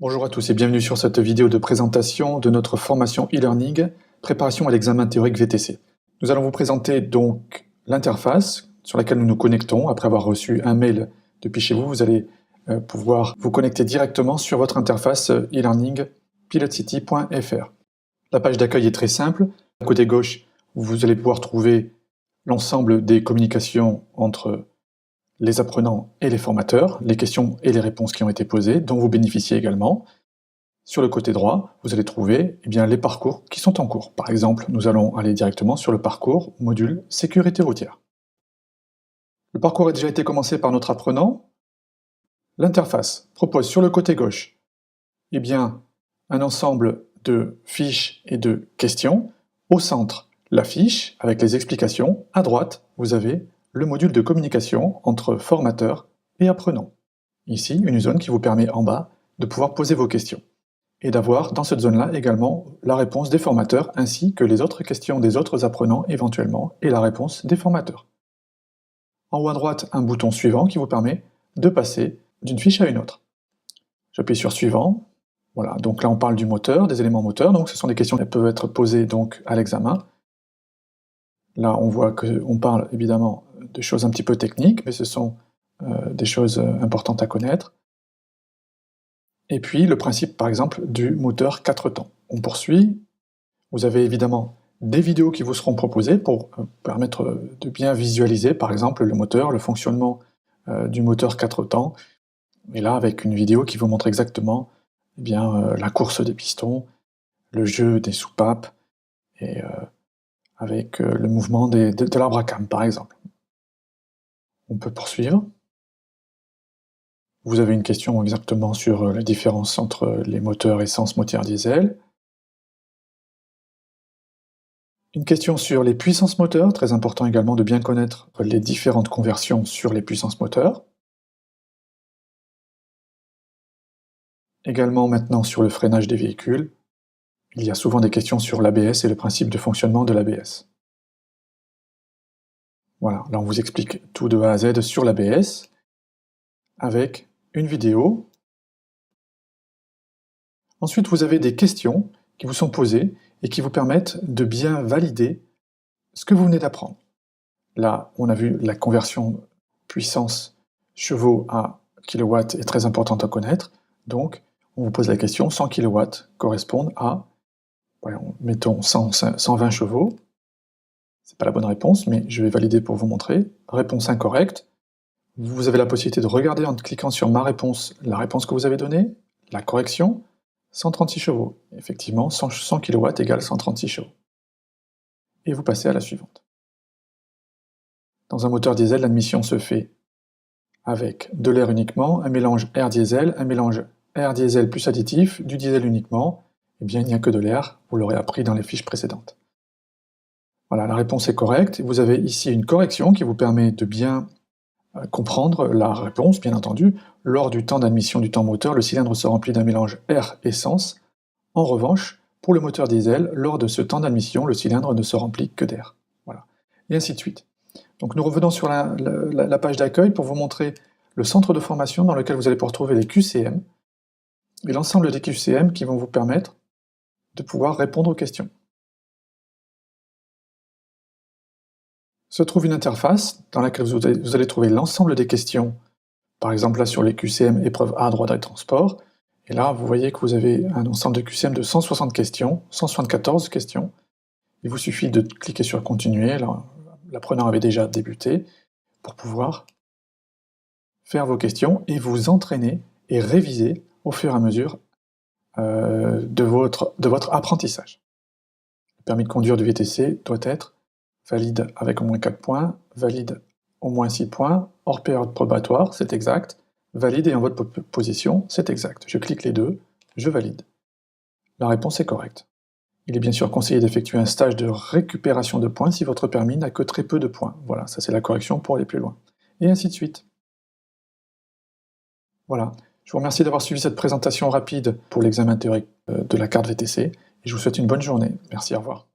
Bonjour à tous et bienvenue sur cette vidéo de présentation de notre formation e-learning, préparation à l'examen théorique VTC. Nous allons vous présenter donc l'interface sur laquelle nous nous connectons. Après avoir reçu un mail depuis chez vous, vous allez pouvoir vous connecter directement sur votre interface e-learning pilotcity.fr. La page d'accueil est très simple. À côté gauche, vous allez pouvoir trouver l'ensemble des communications entre les apprenants et les formateurs, les questions et les réponses qui ont été posées, dont vous bénéficiez également. Sur le côté droit, vous allez trouver les parcours qui sont en cours. Par exemple, nous allons aller directement sur le parcours module sécurité routière. Le parcours a déjà été commencé par notre apprenant. L'interface propose sur le côté gauche un ensemble de fiches et de questions. Au centre, la fiche avec les explications. À droite, vous avez le module de communication entre formateurs et apprenants. Ici, une zone qui vous permet en bas de pouvoir poser vos questions et d'avoir dans cette zone-là également la réponse des formateurs ainsi que les autres questions des autres apprenants éventuellement et la réponse des formateurs. En haut à droite, un bouton suivant qui vous permet de passer d'une fiche à une autre. J'appuie sur suivant. Voilà, donc là on parle du moteur, des éléments moteurs, donc ce sont des questions qui peuvent être posées donc à l'examen. Là on voit qu'on parle évidemment de choses un petit peu techniques, mais ce sont des choses importantes à connaître. Et puis le principe par exemple du moteur 4 temps. On poursuit, vous avez évidemment des vidéos qui vous seront proposées pour permettre de bien visualiser par exemple le moteur, le fonctionnement du moteur 4 temps, et là avec une vidéo qui vous montre exactement la course des pistons, le jeu des soupapes, et avec le mouvement de l'arbre à cam par exemple. On peut poursuivre. Vous avez une question exactement sur la différence entre les moteurs essence, moteur diesel. Une question sur les puissances moteurs, très important également de bien connaître les différentes conversions sur les puissances moteurs. Également maintenant sur le freinage des véhicules. Il y a souvent des questions sur l'ABS et le principe de fonctionnement de l'ABS. Voilà, là on vous explique tout de A à Z sur l'ABS, avec une vidéo. Ensuite, vous avez des questions qui vous sont posées et qui vous permettent de bien valider ce que vous venez d'apprendre. Là, on a vu la conversion puissance chevaux à kilowatts est très importante à connaître. Donc, on vous pose la question, 100 kW correspondent à, mettons 120 chevaux. C'est pas la bonne réponse, mais je vais valider pour vous montrer. Réponse incorrecte. Vous avez la possibilité de regarder en cliquant sur ma réponse, la réponse que vous avez donnée, la correction, 136 chevaux. Effectivement, 100 kW égale 136 chevaux. Et vous passez à la suivante. Dans un moteur diesel, l'admission se fait avec de l'air uniquement, un mélange air-diesel, un mélange air-diesel plus additif, du diesel uniquement. Il n'y a que de l'air, vous l'aurez appris dans les fiches précédentes. Voilà, la réponse est correcte. Vous avez ici une correction qui vous permet de bien comprendre la réponse, bien entendu. Lors du temps d'admission du temps moteur, le cylindre se remplit d'un mélange air-essence. En revanche, pour le moteur diesel, lors de ce temps d'admission, le cylindre ne se remplit que d'air. Voilà. Et ainsi de suite. Donc nous revenons sur la page d'accueil pour vous montrer le centre de formation dans lequel vous allez pouvoir trouver les QCM et l'ensemble des QCM qui vont vous permettre de pouvoir répondre aux questions. Se trouve une interface dans laquelle vous allez trouver l'ensemble des questions, par exemple là sur les QCM épreuve A, droit des transports, et là vous voyez que vous avez un ensemble de QCM de 160 questions, 174 questions. Il vous suffit de cliquer sur continuer, l'apprenant avait déjà débuté, pour pouvoir faire vos questions et vous entraîner et réviser au fur et à mesure de votre apprentissage. Le permis de conduire du VTC doit être valide avec au moins 4 points, valide au moins 6 points, hors période probatoire, c'est exact, valide et en votre position, c'est exact. Je clique les deux, je valide. La réponse est correcte. Il est bien sûr conseillé d'effectuer un stage de récupération de points si votre permis n'a que très peu de points. Voilà, ça c'est la correction pour aller plus loin. Et ainsi de suite. Voilà, je vous remercie d'avoir suivi cette présentation rapide pour l'examen théorique de la carte VTC, et je vous souhaite une bonne journée. Merci, au revoir.